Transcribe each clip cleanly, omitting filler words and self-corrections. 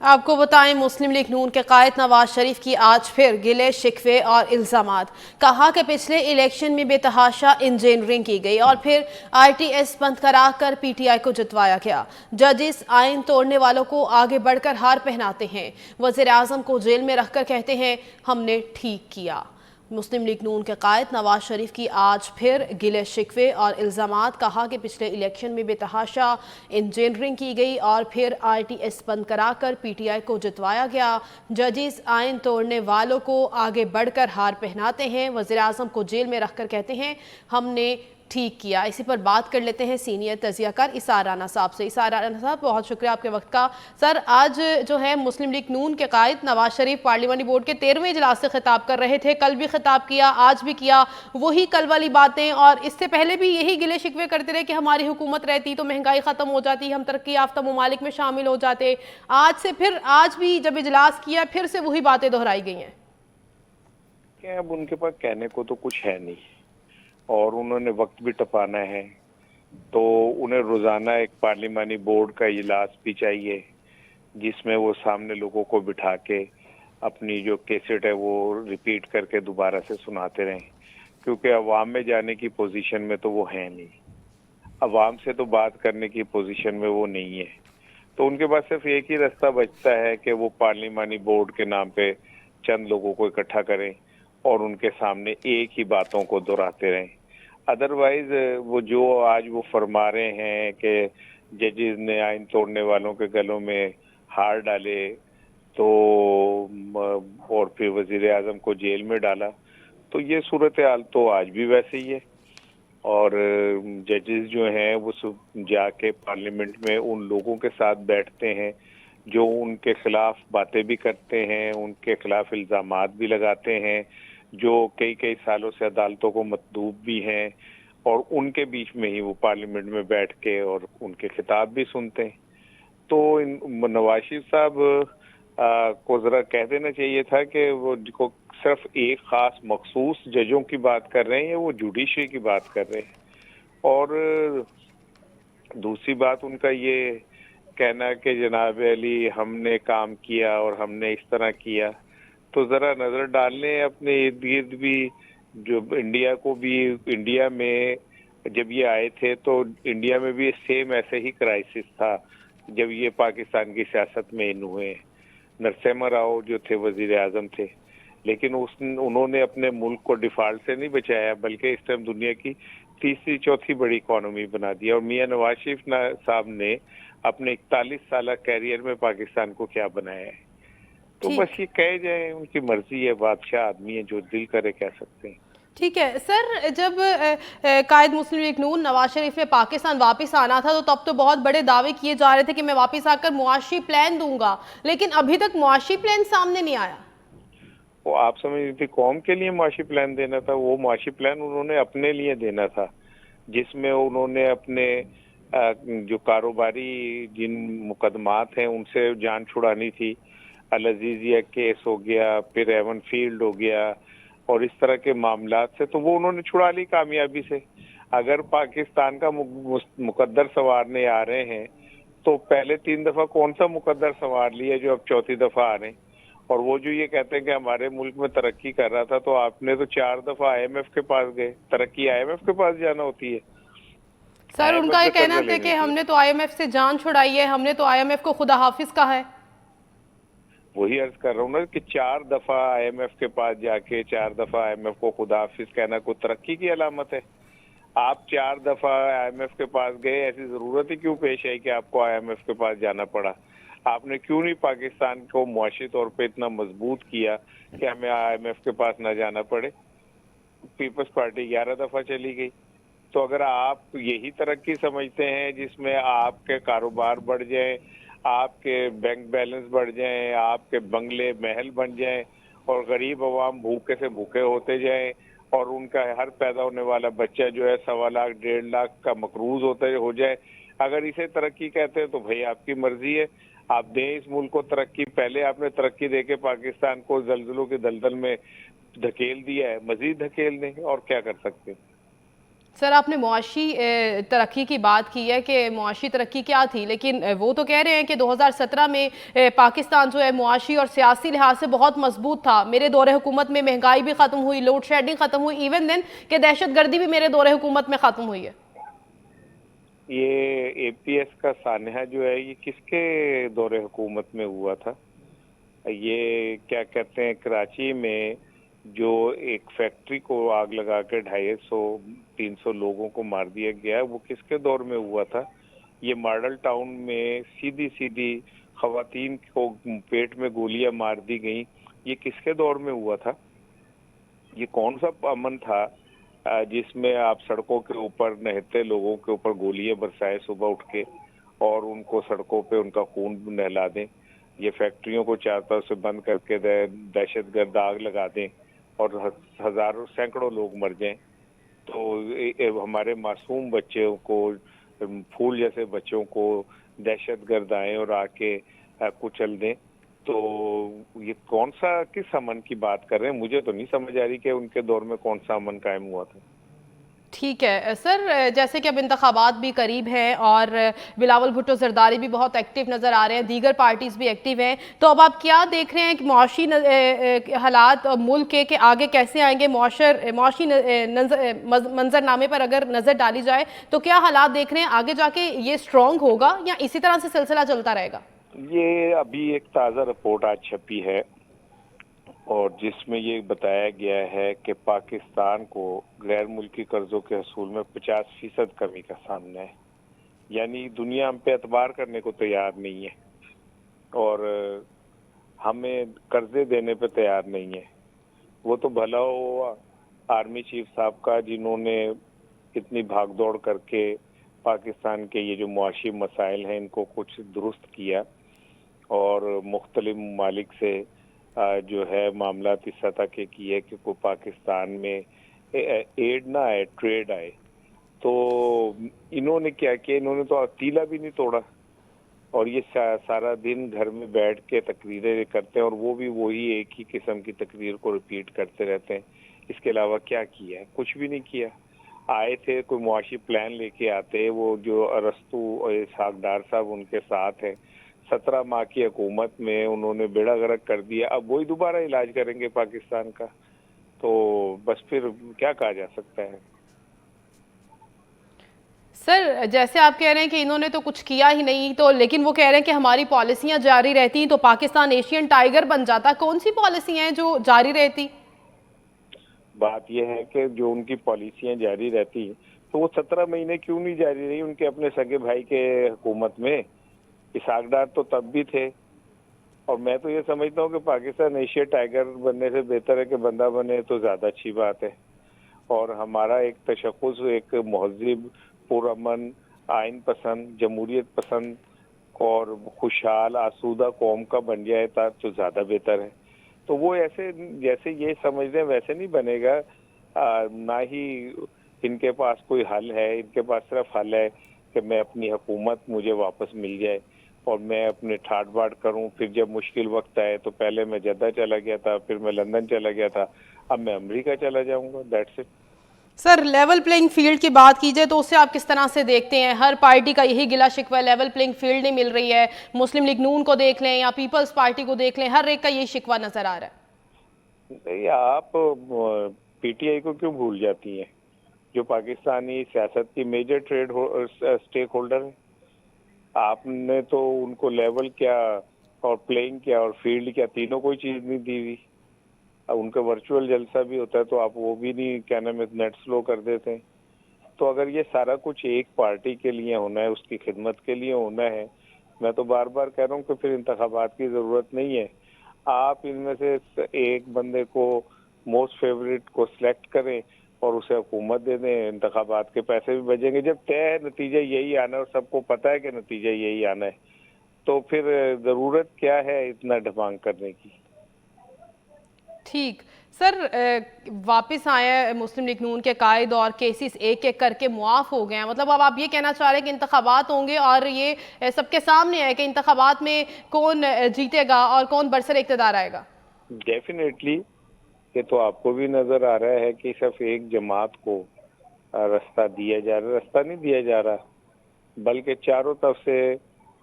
آپ کو بتائیں मुस्लिम लीग नून के कायद नवाज शरीफ की आज फिर गिले शिकवे और इल्ज़ामात। कहा कि पिछले इलेक्शन में बेतहाशा इंजीनियरिंग की गई और फिर ITS बंद करा कर PTI को जितवाया गया। जजेस आइन तोड़ने वालों को आगे बढ़कर हार पहनाते हैं। वज़ीर आज़म को जेल में रखकर कहते हैं हमने ठीक किया। मुस्लिम लीग नून के कायद नवाज शरीफ की आज फिर गिले शिकवे और इल्ज़ामात। कहा कि पिछले इलेक्शन में बेतहाशा इंजीनियरिंग की गई और फिर ITS बंद कराकर PTI को जितवाया गया। जजेस आइन तोड़ने वालों को आगे बढ़कर हार पहनाते हैं। वज़ीर आज़म को जेल में रखकर कहते हैं हमने ठीक किया। इसी पर बात कर लेते हैं सीनियर तजियाकार इसार राना साहब से। इसार राना साहब, बहुत शुक्रिया आपके वक्त का। सर, आज जो है मुस्लिम लीग नून के कायद नवाज शरीफ पार्लिमानी बोर्ड के 13वें इजलास से खिताब कर रहे थे। कल भी खिताब किया, आज भी किया, वही कल वाली बातें, और इससे पहले भी यही गिले शिकवे करते रहे कि हमारी हुकूमत रहती तो महंगाई ख़त्म हो जाती, हम तरक्की याफ्ता ममालिक में शामिल हो जाते। आज से फिर आज भी जब इजलास किया फिर से वही बातें दोहराई गई हैं। अब उनके पास कहने को तो कुछ है नहीं और उन्होंने वक्त भी टपाना है, तो उन्हें रोजाना एक पार्लिमानी बोर्ड का इजलास भी चाहिए जिसमें वो सामने लोगों को बिठा के अपनी जो कैसेट है वो रिपीट करके दोबारा से सुनाते रहें, क्योंकि अवाम में जाने की पोजीशन में तो वो है नहीं, अवाम से तो बात करने की पोजीशन में वो नहीं है। तो उनके पास सिर्फ एक ही रास्ता बचता है कि वो पार्लिमानी बोर्ड के नाम पे चंद लोगों को इकट्ठा करें और उनके सामने एक ही बातों को दोहराते रहें। अदरवाइज वो जो आज वो फरमा रहे हैं कि जजेस ने आइन तोड़ने वालों के गलों में हार डाले तो और फिर वजीर आजम को जेल में डाला, तो ये सूरत हाल तो आज भी वैसे ही है। और जजेस जो हैं वो जाके पार्लियामेंट में उन लोगों के साथ बैठते हैं जो उनके खिलाफ बातें भी करते हैं, उनके खिलाफ इल्जामात भी लगाते हैं, जो कई कई सालों से अदालतों को मतलूब भी हैं, और उनके बीच में ही वो पार्लियामेंट में बैठ के और उनके खिताब भी सुनते हैं। तो नवाज शरीफ साहब को जरा कह देना चाहिए था कि वो को सिर्फ एक खास मखसूस जजों की बात कर रहे हैं या वो जुडिशरी की बात कर रहे हैं। और दूसरी बात उनका ये कहना कि जनाब अली हमने काम किया और हमने इस तरह किया, तो जरा नजर डाल लें अपने इर्द गिर्द भी। जो इंडिया में जब ये आए थे तो इंडिया में भी सेम ऐसे ही क्राइसिस था जब ये पाकिस्तान की सियासत में इन हुए। नरसिम्हा राव जो थे वजीर आजम थे, लेकिन उन्होंने अपने मुल्क को डिफॉल्ट से नहीं बचाया बल्कि इस टाइम दुनिया की तीसरी चौथी बड़ी इकोनॉमी बना दिया। और मियां नवाज शरीफ साहब ने अपने 41 साल कैरियर में पाकिस्तान को क्या बनाया है। तो बस ये कहे जाए उनकी मर्जी है, बादशाह आदमी है, जो दिल करे कह सकते हैं। ठीक है सर, जब कायद मुस्लिम लीग नून नवाज शरीफ ने पाकिस्तान वापस आना था तो तब तो बहुत बड़े दावे किए जा रहे थे कि मैं वापस आकर मुआशी प्लान दूंगा, लेकिन अभी तक मुआशी प्लान सामने नहीं आया। वो आप समझ रही थी कौम के लिए मुआशी प्लान देना था, वो मुआशी प्लान उन्होंने अपने लिए देना था जिसमें उन्होंने अपने जो कारोबारी जिन मुकदमात हैं उनसे जान छुड़ानी थी। अल अजीजिया केस हो गया, फिर एवन फील्ड हो गया और इस तरह के मामलात से, तो वो उन्होंने छुड़ा ली कामयाबी से। अगर पाकिस्तान का मुकद्दर संवारने आ रहे हैं तो पहले 3 दफा कौन सा मुकद्दर संवार लिया जो अब चौथी दफा आ रहे हैं। और वो जो ये कहते हैं कि हमारे मुल्क में तरक्की कर रहा था, तो आपने तो 4 दफा IMF के पास गए। तरक्की IMF के पास जाना होती है। सर, उनका ये कहना था कि हमने तो IMF से जान छुड़ाई है, हमने तो IMF को खुदा हाफिज कहा है। वही अर्ज कर रहा हूँ ना कि 4 दफा IMF के पास जाके 4 दफा IMF को खुदा हाफिज कहना कोई तरक्की की अलामत है? आप 4 दफा IMF के पास गए, ऐसी जरूरत ही क्यों पेश आई कि आपको IMF के पास जाना पड़ा? आपने क्यों नहीं पाकिस्तान को मुआशी तौर पे इतना मजबूत किया कि हमें IMF के पास ना जाना पड़े? पीपल्स पार्टी 11 दफा चली गई। तो अगर आप यही तरक्की समझते हैं जिसमें आपके कारोबार बढ़ जाए, आपके बैंक बैलेंस बढ़ जाएं, आपके बंगले महल बन जाएं और गरीब अवाम भूखे से भूखे होते जाएं और उनका हर पैदा होने वाला बच्चा जो है 1.25 लाख 1.5 लाख का मकरूज हो जाए, अगर इसे तरक्की कहते हैं तो भाई आपकी मर्जी है, आप दें इस मुल्क को तरक्की। पहले आपने तरक्की देके पाकिस्तान को जल्जलों के दलदल में धकेल दिया है, मजीद धकेल दें, और क्या कर सकते हैं। سر آپ نے معاشی ترقی کی بات کی ہے کہ معاشی ترقی کیا تھی، لیکن وہ تو کہہ رہے ہیں کہ 2017 میں پاکستان جو ہے معاشی اور سیاسی لحاظ سے بہت مضبوط تھا، میرے دور حکومت میں مہنگائی بھی ختم ہوئی، لوڈ شیڈنگ ختم ہوئی، ایون دن کہ دہشت گردی بھی میرے دور حکومت میں ختم ہوئی ہے۔ یہ اے پی ایس کا سانحہ جو ہے یہ کس کے دور حکومت میں ہوا تھا؟ یہ کیا کہتے ہیں کراچی میں جو ایک فیکٹری کو آگ لگا کے 250-300 لوگوں کو مار دیا گیا وہ کس کے دور میں ہوا تھا؟ یہ ماڈل ٹاؤن میں سیدھی خواتین کو پیٹ میں گولیاں مار دی گئیں، یہ کس کے دور میں ہوا تھا؟ یہ کون سا امن تھا جس میں آپ سڑکوں کے اوپر نہتے لوگوں کے اوپر گولیاں برسائے صبح اٹھ کے اور ان کو سڑکوں پہ ان کا خون نہلا دیں؟ یہ فیکٹریوں کو چار طرف سے بند کر کے دہشت گرد آگ لگا دیں اور ہزاروں سینکڑوں لوگ مر جائیں؟ تو ہمارے معصوم بچوں کو، پھول جیسے بچوں کو دہشت گرد آئیں اور آ کے کچل دیں؟ تو یہ کون سا کس امن کی بات کر رہے ہیں؟ مجھے تو نہیں سمجھ آ رہی کہ ان کے دور میں کون سا امن قائم ہوا تھا۔ ٹھیک ہے سر، جیسے کہ اب انتخابات بھی قریب ہیں اور بلاول بھٹو زرداری بھی بہت ایکٹیو نظر آ رہے ہیں، دیگر پارٹیز بھی ایکٹیو ہیں، تو اب آپ کیا دیکھ رہے ہیں کہ معاشی حالات ملک کے آگے کیسے آئیں گے؟ معاشی منظر نامے پر اگر نظر ڈالی جائے تو کیا حالات دیکھ رہے ہیں آگے جا کے یہ سٹرونگ ہوگا یا اسی طرح سے سلسلہ چلتا رہے گا؟ یہ ابھی ایک تازہ رپورٹ آج چھپی ہے اور جس میں یہ بتایا گیا ہے کہ پاکستان کو غیر ملکی قرضوں کے حصول میں 50% کمی کا سامنا ہے، یعنی دنیا ہم پہ اعتبار کرنے کو تیار نہیں ہے اور ہمیں قرضے دینے پہ تیار نہیں ہے۔ وہ تو بھلا ہوا آرمی چیف صاحب کا جنہوں نے اتنی بھاگ دوڑ کر کے پاکستان کے یہ جو معاشی مسائل ہیں ان کو کچھ درست کیا اور مختلف ممالک سے جو ہے معاملاتی سطح کے کیے کہ کوئی پاکستان میں ایڈ نہ آئے، ٹریڈ آئے۔ تو انہوں نے کیا کیا؟ انہوں نے تو تیلا بھی نہیں توڑا اور یہ سارا دن گھر میں بیٹھ کے تقریریں کرتے ہیں اور وہ بھی وہی ایک ہی قسم کی تقریر کو ریپیٹ کرتے رہتے ہیں۔ اس کے علاوہ کیا کیا ہے؟ کچھ بھی نہیں کیا۔ آئے تھے کوئی معاشی پلان لے کے آتے، وہ جو ارسطو اور اسحاق ڈار صاحب ان کے ساتھ ہیں، 17 ماہ کی حکومت میں انہوں نے بیڑا غرق کر دیا، اب وہی دوبارہ علاج کریں گے پاکستان کا؟ تو بس پھر کیا کہا جا سکتا ہے؟ سر جیسے آپ کہہ رہے ہیں کہ انہوں نے تو کچھ کیا ہی نہیں، تو لیکن وہ کہہ رہے ہیں کہ ہماری پالیسیاں جاری رہتی ہیں تو پاکستان ایشین ٹائیگر بن جاتا۔ کون سی پالیسیاں ہیں جو جاری رہتی؟ بات یہ ہے کہ جو ان کی پالیسیاں جاری رہتی تو وہ 17 مہینے کیوں نہیں جاری رہی ان کے اپنے سگے بھائی کے حکومت میں؟ اسحاق ڈار تو تب بھی تھے۔ اور میں تو یہ سمجھتا ہوں کہ پاکستان ایشیا ٹائیگر بننے سے بہتر ہے کہ بندہ بنے تو زیادہ اچھی بات ہے، اور ہمارا ایک تشخص ایک مہذب، پرامن، آئین پسند، جمہوریت پسند اور خوشحال آسودہ قوم کا بن جائے تو زیادہ بہتر ہے۔ تو وہ ایسے جیسے یہ سمجھ رہے ہیں ویسے نہیں بنے گا، نہ ہی ان کے پاس کوئی حل ہے۔ ان کے پاس صرف حل ہے کہ میں اپنی حکومت مجھے واپس مل جائے اور میں اپنے ٹھاٹ باٹ کروں۔ پھر جب مشکل وقت آئے تو پہلے میں جدہ چلا گیا تھا، پھر میں لندن چلا گیا تھا، اب میں امریکہ چلا جاؤں گا، that's it. Sir level playing field کی بات کیجئے تو اسے آپ کس طرح سے دیکھتے ہیں؟ ہر پارٹی کا یہی گلہ شکوہ، لیول پلینگ فیلڈ نہیں مل رہی ہے۔ مسلم لیگ نون کو دیکھ لیں یا پیپلز پارٹی کو دیکھ لیں، ہر ایک کا یہی شکوہ نظر آ رہا ہے۔ نہیں، آپ پی ٹی آئی کو کیوں بھول جاتی ہیں جو پاکستانی سیاست کی میجر ٹریڈ اسٹیک ہولڈر ہے؟ آپ نے تو ان کو لیول کیا اور پلینگ کیا اور فیلڈ کیا، تینوں کوئی چیز نہیں دی ہوئی۔ اب ان کا ورچوئل جلسہ بھی ہوتا ہے تو آپ وہ بھی نہیں، کیا نام ہے، نیٹ سلو کر دیتے ہیں۔ تو اگر یہ سارا کچھ ایک پارٹی کے لیے ہونا ہے، اس کی خدمت کے لیے ہونا ہے، میں تو بار بار کہہ رہا ہوں کہ پھر انتخابات کی ضرورت نہیں ہے۔ آپ ان میں سے ایک بندے کو موسٹ فیوریٹ کو سلیکٹ کریں اور اسے حکومت دے دیں، انتخابات کے پیسے بھی بچیں گے۔ جب طے ہے نتیجہ یہی آنا ہے اور سب کو پتہ ہے کہ نتیجہ یہی آنا ہے تو پھر ضرورت کیا ہے اتنا ڈھمانگ کرنے کی؟ ٹھیک سر، واپس آئے مسلم لیگ نون کے قائد اور کیسز ایک ایک کر کے معاف ہو گئے ہیں، مطلب اب آپ یہ کہنا چاہ رہے ہیں کہ انتخابات ہوں گے اور یہ سب کے سامنے ہے کہ انتخابات میں کون جیتے گا اور کون برسر اقتدار آئے گا؟ ڈیفینیٹلی، یہ تو آپ کو بھی نظر آ رہا ہے کہ صرف ایک جماعت کو रास्ता दिया जा रहा, रास्ता नहीं दिया जा रहा, बल्कि चारों तरफ से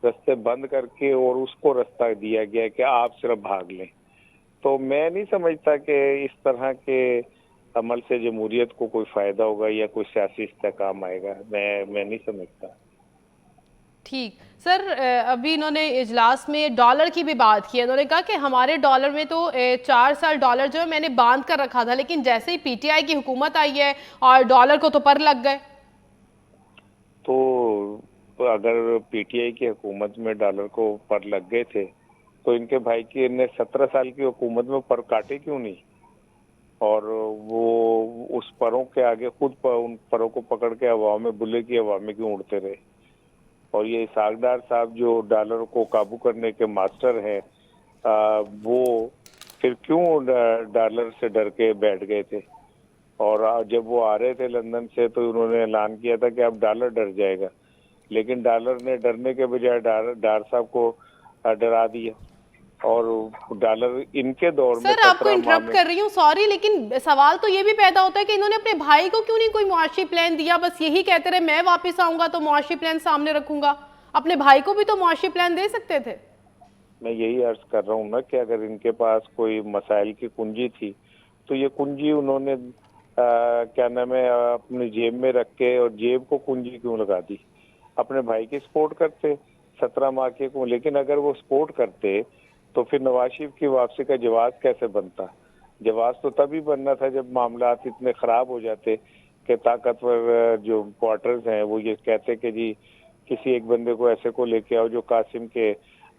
रास्ते बंद करके और उसको रास्ता दिया गया कि आप सिर्फ भाग लें। तो मैं नहीं समझता कि इस तरह के अमल से जमहूरियत को कोई फायदा होगा या कोई सियासी इस्तेहकाम आएगा। मैं नहीं समझता। ठीक सर, अभी इन्होंने इजलास में डॉलर की भी बात की है। इन्होंने कहा कि हमारे डॉलर में तो 4 साल डॉलर जो है मैंने बांध कर रखा था, लेकिन जैसे ही पीटीआई की हुकूमत आई है और डॉलर को तो पर लग गए। तो अगर पीटीआई की हुकूमत में डॉलर को पर लग गए थे तो इनके भाई की ने 17 साल की हुकूमत में पर काटे क्यों नहीं? और वो उस परों के आगे खुद उन परों को पकड़ के हवा में बुले की हवा में क्यों उड़ते रहे? और ये इसहाक डार साहब जो डॉलर को काबू करने के मास्टर हैं, वो फिर क्यों डॉलर से डर के बैठ गए थे? और जब वो आ रहे थे लंदन से तो उन्होंने ऐलान किया था कि अब डॉलर डर जाएगा, लेकिन डॉलर ने डरने के बजाय डार साहब को डरा दिया। और डॉलर इनके दौर में सर आपको इंटरप्ट कर रही हूँ, सॉरी, लेकिन सवाल तो ये भी पैदा होता है कि इन्होंने अपने भाई को क्यों नहीं कोई मुआशी प्लान दिया? बस यही कहते रहे मैं वापस आऊंगा तो मुआशी प्लान सामने रखूंगा। अपने भाई को भी तो मुआशी प्लान दे सकते थे। मैं यही अर्ज कर रहा हूँ ना कि अगर इनके पास कोई मसाइल की कुंजी थी तो ये कुंजी उन्होंने क्या नाम है अपनी जेब में रख के, और जेब को कुंजी क्यों लगा दी? अपने भाई की सपोर्ट करते 17 माह के को, लेकिन अगर वो सपोर्ट करते तो फिर नवाज शरीफ की वापसी का जवाब कैसे बनता? जवाब तो तभी बनना था जब मामलात इतने खराब हो जाते कि ताकतवर जो क्वार्टर्स हैं वो ये कहते कि जी किसी एक बंदे को ऐसे को लेके आओ जो कासिम के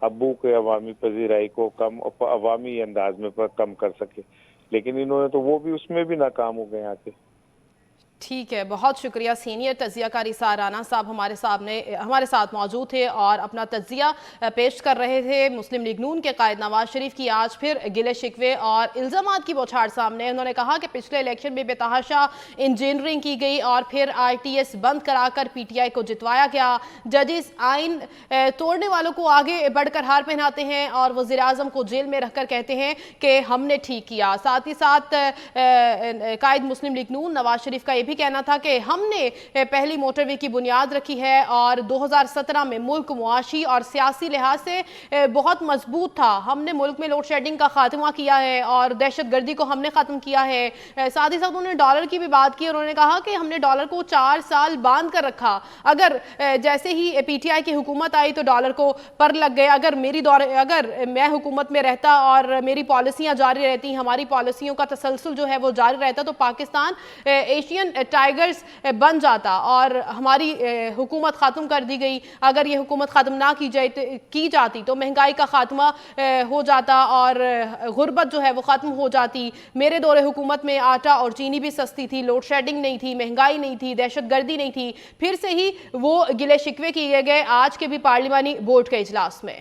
अब्बू के अवामी पजीराई को कम अवामी अंदाज में कम कर सके, लेकिन इन्होंने तो वो भी उसमें भी नाकाम हो गए आके। ठीक है, बहुत शुक्रिया। सीनियर तज्जियाकारी सार राना साहब हमारे साथ मौजूद थे और अपना तज्जिया पेश कर रहे थे। मुस्लिम लीग नून के कायद नवाज शरीफ की आज फिर गिले शिकवे और इल्ज़ामात की बौछार सामने। उन्होंने कहा कि पिछले इलेक्शन में बेतहाशा इंजीनियरिंग की गई और फिर ITS बंद कराकर PTI को जितवाया गया। जजिस आइन तोड़ने वालों को आगे बढ़कर हार पहनाते हैं और वज़ीर आज़म को जेल में रखकर कहते हैं कि हमने ठीक किया। साथ ही साथ कायद मुस्लिम लीग नून नवाज शरीफ का ये भी कहना था कि हमने पहली मोटरवे की बुनियाद रखी है और 2017 में मुल्क मुआशी और सियासी लिहाज से बहुत मजबूत था। हमने मुल्क में लोड शेडिंग का खात्मा किया है और दहशतगर्दी को हमने ख़त्म किया है। साथ ही साथ उन्होंने डॉलर की भी बात की। उन्होंने कहा कि हमने डॉलर को 4 साल बांध कर रखा। अगर जैसे ही PTI की हुकूमत आई तो डॉलर को पर लग गए। अगर मैं हुकूमत में रहता और मेरी पॉलिसियाँ जारी रहती, हमारी पॉलिसियों का तसलसल जो है वो जारी रहता, तो पाकिस्तान एशियन टाइगर्स बन जाता और हमारी हुकूमत ख़त्म कर दी गई। अगर ये हुकूमत ख़त्म ना की जाती तो महंगाई का ख़ात्मा हो जाता और गुर्बत जो है वो ख़त्म हो जाती। मेरे दौरे हुकूमत में आटा और चीनी भी सस्ती थी, लोड शेडिंग नहीं थी, महंगाई नहीं थी, दहशतगर्दी नहीं थी। फिर से ही वो गिले शिकवे किए गए आज के भी पार्लिमानी बोर्ड के इजलास में।